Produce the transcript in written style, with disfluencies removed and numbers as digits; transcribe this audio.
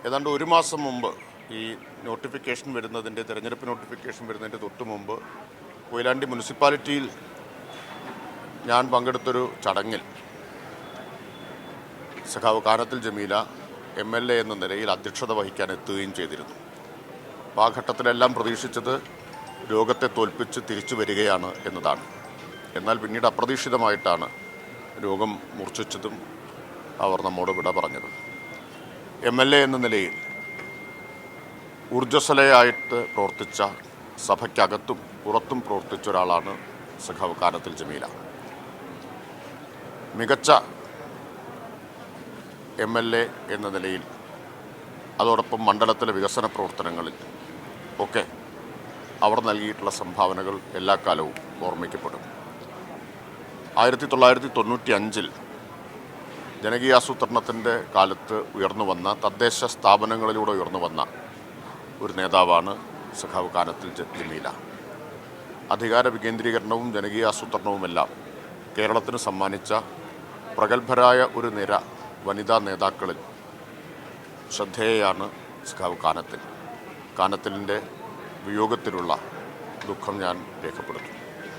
ഏതാണ്ട് ഒരു മാസം മുമ്പ് ഈ നോട്ടിഫിക്കേഷൻ വരുന്നതിൻ്റെ തെരഞ്ഞെടുപ്പ് നോട്ടിഫിക്കേഷൻ വരുന്നതിൻ്റെ തൊട്ട് മുമ്പ് കൊയിലാണ്ടി മുനിസിപ്പാലിറ്റിയിൽ ഞാൻ പങ്കെടുത്തൊരു ചടങ്ങിൽ സഖാവ് കാനത്തിൽ ജമീല MLA എന്ന നിലയിൽ അധ്യക്ഷത വഹിക്കാൻ എത്തുകയും ചെയ്തിരുന്നു. അപ്പോൾ ആ ഘട്ടത്തിലെല്ലാം പ്രതീക്ഷിച്ചത് രോഗത്തെ തോൽപ്പിച്ച് തിരിച്ചു വരികയാണ് എന്നതാണ്. എന്നാൽ പിന്നീട് അപ്രതീക്ഷിതമായിട്ടാണ് രോഗം മൂർച്ഛിച്ചതും അവർ നമ്മോട് വിട പറഞ്ഞത്. MLA എന്ന നിലയിൽ ഊർജ്ജസ്വലയായിട്ട് പ്രവർത്തിച്ച, സഭയ്ക്കകത്തും പുറത്തും പ്രവർത്തിച്ച ഒരാളാണ് സഖാവ് കാനത്തിൽ ജമീല. മികച്ച MLA എന്ന നിലയിൽ അതോടൊപ്പം മണ്ഡലത്തിലെ വികസന പ്രവർത്തനങ്ങളിൽ ഒക്കെ അവർ നൽകിയിട്ടുള്ള സംഭാവനകൾ എല്ലാ കാലവും ഓർമ്മിക്കപ്പെടും. 1995 ജനകീയാസൂത്രണത്തിൻ്റെ കാലത്ത് ഉയർന്നു വന്ന, തദ്ദേശ സ്ഥാപനങ്ങളിലൂടെ ഉയർന്നു വന്ന ഒരു നേതാവാണ് സഖാവ് കാനത്തിൽ ജമീല. അധികാര വികേന്ദ്രീകരണവും ജനകീയാസൂത്രണവുമെല്ലാം കേരളത്തിന് സമ്മാനിച്ച പ്രഗത്ഭരായ ഒരു നിര വനിതാ നേതാക്കളിൽ ശ്രദ്ധേയയാണ് സഖാവ് കാനത്തിൽ. കാനത്തിലിൻ്റെ വിയോഗത്തിലുള്ള ദുഃഖം ഞാൻ രേഖപ്പെടുത്തുന്നു.